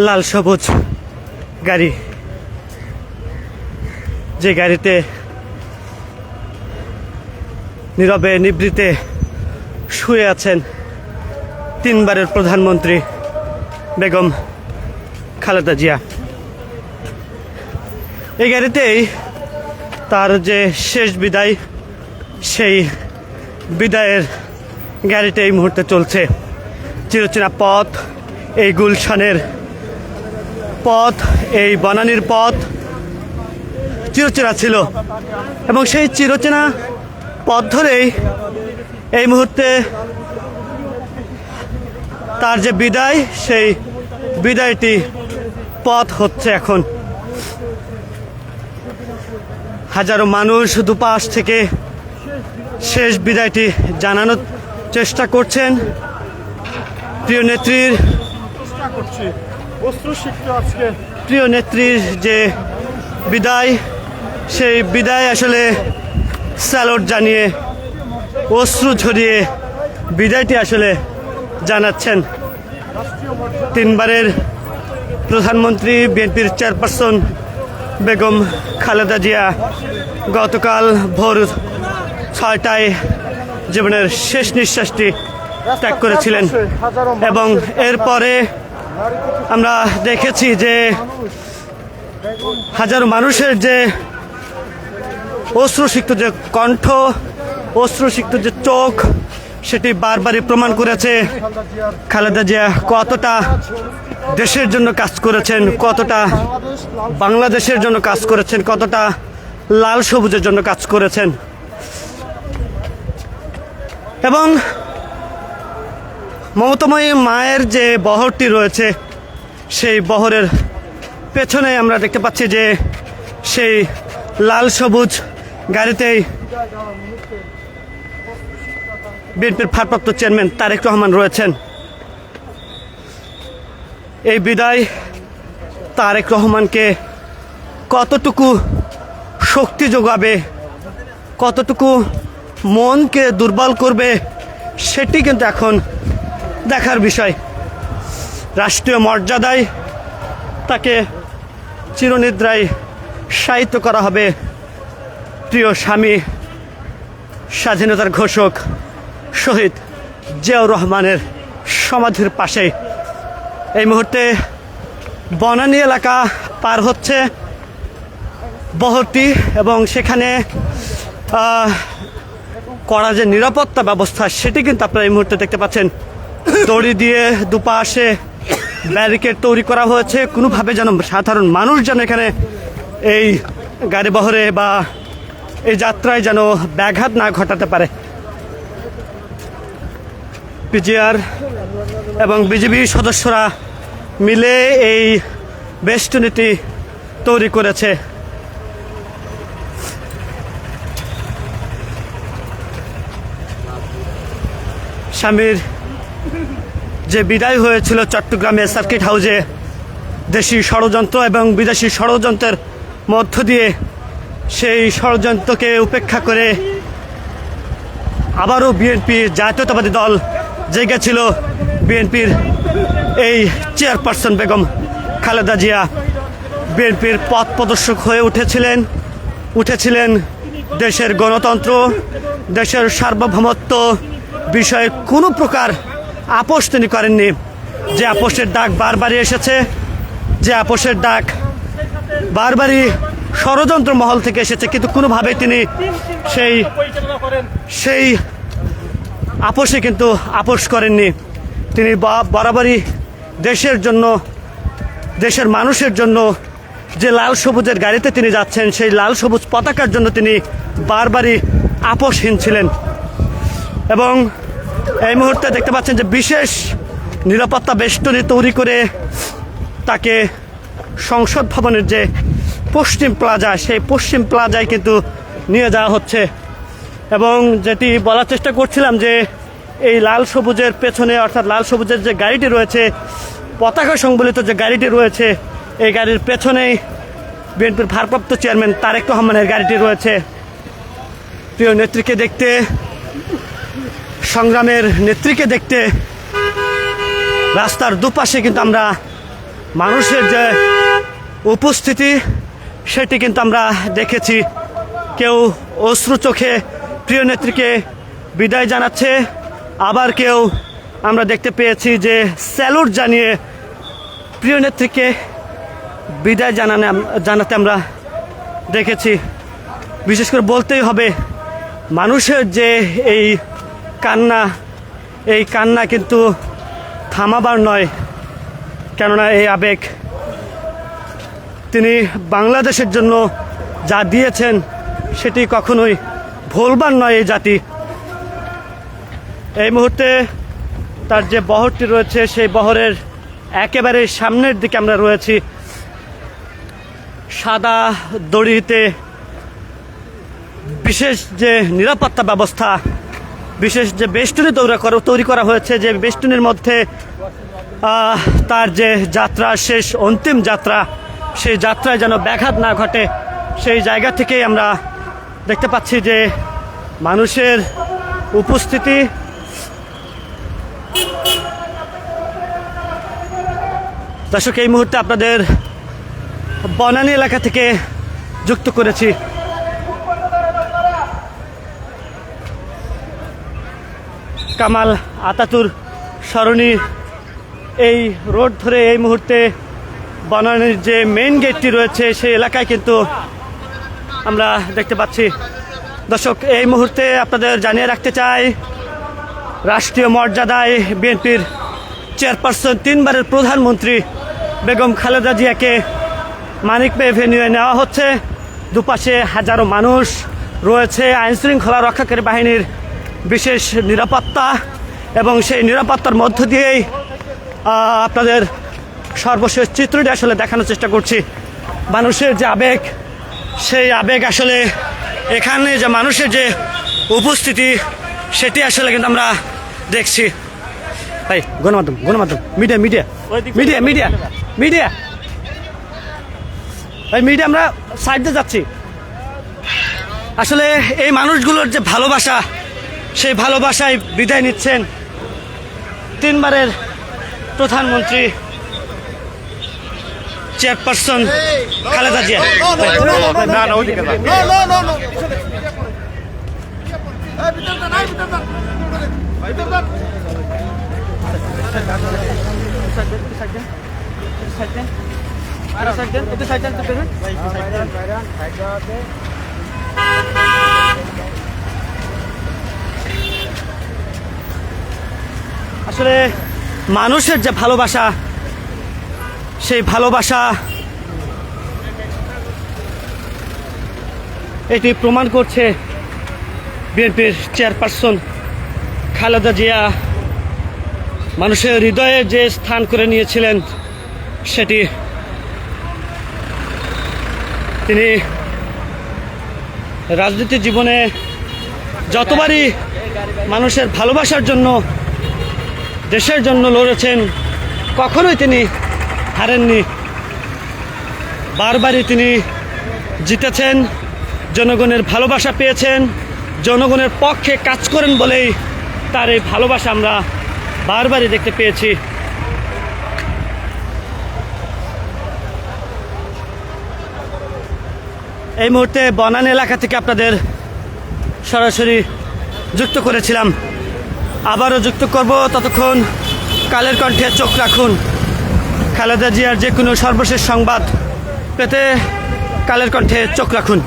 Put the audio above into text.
লাল সবুজ গাড়ি, যে গাড়িতে নীরবে নিভৃতে শুয়ে আছেন তিনবারের প্রধানমন্ত্রী বেগম খালেদা জিয়া। এই গাড়িতেই তার যে শেষ বিদায়, সেই বিদায়ের গাড়িটা এই মুহূর্তে চলছে। চিরচেনা পথ, এই গুলশানের পথ, এই বনানীর পথ চিরচেনা ছিল এবং সেই চিরচেনা পথ ধরেই এই মুহূর্তে তার যে বিদায়, সেই বিদায়টি পথ হচ্ছে এখন। হাজারো মানুষ দুপাশ থেকে শেষ বিদায়টি জানানোর চেষ্টা করছেন। প্রিয় নেত্রীর প্রিয় নেত্রীর যে বিদায়, সেই বিদায় আসলে স্যালুট জানিয়ে, অশ্রু ঝরিয়ে বিদায়টি আসলে জানাচ্ছেন তিনবারের প্রধানমন্ত্রী, বিএনপির চেয়ারপারসন বেগম খালেদা জিয়া। গতকাল ভোর 6টায় জীবনের শেষ নিঃশ্বাসটি ত্যাগ করেছিলেন এবং এরপরে আমরা দেখেছি যে হাজারো মানুষের যে অশ্রুসিক্ত যে কণ্ঠ, অশ্রুসিক্ত যে চোখ, সেটি বারবারই প্রমাণ করেছে খালেদা জিয়া কতটা দেশের জন্য কাজ করেছেন, কতটা বাংলাদেশের জন্য কাজ করেছেন, কতটা লাল সবুজের জন্য কাজ করেছেন। এবং মমতাময়ী মায়ের যে বহরটি রয়েছে, সেই বহরের পেছনে আমরা দেখতে পাচ্ছি যে সেই লাল সবুজ গাড়িতেই বিএনপির ভারপ্রাপ্ত চেয়ারম্যান তারেক রহমান রয়েছেন। এই বিদায় তারেক রহমানকে কতটুকু শক্তি যোগাবে, কতটুকু মনকে দুর্বল করবে, সেটি কিন্তু এখন দেখার বিষয়। রাষ্ট্রীয় মর্যাদায় তাকে চিরনিদ্রায় শায়িত করা হবে প্রিয় স্বামী, স্বাধীনতার ঘোষক শহীদ জিয়াউর রহমানের সমাধির পাশে। এই মুহূর্তে বনানী এলাকা পার হচ্ছে বহরটি এবং সেখানে করা যে নিরাপত্তা ব্যবস্থা, সেটি কিন্তু আপনারা এই মুহূর্তে দেখতে পাচ্ছেন। দড়ি দিয়ে দুপাশে ব্যারিকেড তৈরি করা হয়েছে, কোনোভাবে যেন সাধারণ মানুষ যেন এখানে এই গাড়ি বহরে বা এই যাত্রায় যেন ব্যাঘাত না ঘটাতে পারে। পিজিআর এবং বিজিবি সদস্যরা মিলে এই বেষ্টনীটি তৈরি করেছে। স্বামীর যে বিদায় হয়েছিল চট্টগ্রামে সার্কিট হাউসে, দেশি ষড়যন্ত্র এবং বিদেশি ষড়যন্ত্রের মধ্য দিয়ে সেই ষড়যন্ত্রকে উপেক্ষা করে আবারও বিএনপি জাতীয়তাবাদী দল জেগেছিল। বিএনপির এই চেয়ারপারসন বেগম খালেদা জিয়া বিএনপির পথ প্রদর্শক হয়ে উঠেছিলেন দেশের গণতন্ত্র, দেশের সার্বভৌমত্ব বিষয়ে কোনো প্রকার আপোষ তিনি করেননি। যে আপোষের ডাক বারবারই এসেছে, যে আপোষের ডাক বারবারই ষড়যন্ত্র মহল থেকে এসেছে, কিন্তু কোনোভাবেই তিনি সেই আপোষে কিন্তু আপোষ করেননি। তিনি বরাবরই দেশের জন্য, দেশের মানুষের জন্য যে লাল সবুজের গাড়িতে তিনি যাচ্ছেন, সেই লাল সবুজ পতাকার জন্য তিনি বারবারই আপোষহীন ছিলেন। এবং এই মুহূর্তে দেখতে পাচ্ছেন যে বিশেষ নিরাপত্তা বেষ্টনী তৈরি করে তাকে সংসদ ভবনের যে পশ্চিম প্লাজা, সেই পশ্চিম প্লাজায় কিন্তু নিয়ে যাওয়া হচ্ছে। এবং যেটি বলার চেষ্টা করছিলাম যে এই লাল সবুজের পেছনে, অর্থাৎ লাল সবুজের যে গাড়িটি রয়েছে, পতাকা সংবলিত যে গাড়িটি রয়েছে, এই গাড়ির পেছনেই বিএনপির ভারপ্রাপ্ত চেয়ারম্যান তারেক রহমানের গাড়িটি রয়েছে। প্রিয় নেত্রীকে দেখতে, সংগ্রামের নেত্রীকে দেখতে রাস্তার দুপাশে কিন্তু আমরা মানুষের যে উপস্থিতি সেটি কিন্তু আমরা দেখেছি। কেউ অশ্রু চোখে প্রিয় নেত্রীকে বিদায় জানাচ্ছে, আবার কেউ আমরা দেখতে পেয়েছি যে স্যালুট জানিয়ে প্রিয় নেত্রীকে বিদায় জানাতে আমরা দেখেছি। বিশেষ করে বলতেই হবে, মানুষের যে এই কান্না কিন্তু থামাবার নয়। কেননা এই আবেগ তিনি বাংলাদেশের জন্য যা দিয়েছেন সেটি কখনোই ভুলবার নয় এই জাতি। এই মুহূর্তে তার যে বহরটি রয়েছে সেই বহরের একেবারে সামনের দিকে আমরা রয়েছি। সাদা দড়িতে বিশেষ যে নিরাপত্তা ব্যবস্থা, বিশেষ যে বেষ্টনী তৈরি করা হয়েছে, যে বেষ্টনীর মধ্যে তার যে যাত্রা শেষ অন্তিম যাত্রা, সেই যাত্রায় যেন ব্যাঘাত না ঘটে, সেই জায়গা থেকেই আমরা দেখতে পাচ্ছি যে মানুষের উপস্থিতি। দর্শক, এই মুহূর্তে আপনাদের বনানী এলাকা থেকে যুক্ত করেছি। কামাল আতাতুর সরণি এই রোড ধরে এই মুহূর্তে বনানীর যে মেইন গেটটি রয়েছে সেই এলাকায় কিন্তু আমরা দেখতে পাচ্ছি। দর্শক, এই মুহূর্তে আপনাদের জানিয়ে রাখতে চাই, রাষ্ট্রীয় মর্যাদায় বিএনপির চেয়ারপারসন, 3 বারের প্রধানমন্ত্রী বেগম খালেদা জিয়াকে মানিক পে এভিনিউয়ে নেওয়া হচ্ছে। দুপাশে হাজারো মানুষ রয়েছে, আইনশৃঙ্খলা রক্ষাকারী বাহিনীর বিশেষ নিরাপত্তা, এবং সেই নিরাপত্তার মধ্য দিয়েই আপনাদের সর্বশেষ চিত্রটি আসলে দেখানোর চেষ্টা করছি। মানুষের যে আবেগ, সেই আবেগ আসলে এখানে যে মানুষের যে উপস্থিতি সেটি আসলে কিন্তু আমরা দেখছি। ভাই, গণমাধ্যম মিডিয়া ভাই, মিডিয়া আমরা সাইডে যাচ্ছি। আসলে এই মানুষগুলোর যে ভালোবাসা, সেই ভালোবাসায় বিদায় নিচ্ছেন 3 বারের প্রধানমন্ত্রী চেয়ারপারসন খালেদা জিয়া। আসলে মানুষের যে ভালোবাসা, সেই ভালোবাসা এটি প্রমাণ করছে বিএনপির চেয়ারপারসন খালেদা জিয়া মানুষের হৃদয়ে যে স্থান করে নিয়েছিলেন, সেটি তিনি রাজনীতি জীবনে যতবারই মানুষের ভালোবাসার জন্য, দেশের জন্য লড়েছেন, কখনোই তিনি হারেননি। বারবারই তিনি জিতেছেন, জনগণের ভালোবাসা পেয়েছেন, জনগণের পক্ষে কাজ করেন বলেই তার এই ভালোবাসা আমরা বারবারই দেখতে পেয়েছি। এই মুহূর্তে বনানী এলাকা থেকে আপনাদের সরাসরি যুক্ত করেছিলাম, আবারও যুক্ত করব। ততক্ষণ কালের কণ্ঠে চোখ রাখুন। খালেদা জিয়ার যে কোনো সর্বশেষ সংবাদ পেতে কালের কণ্ঠে চোখ রাখুন।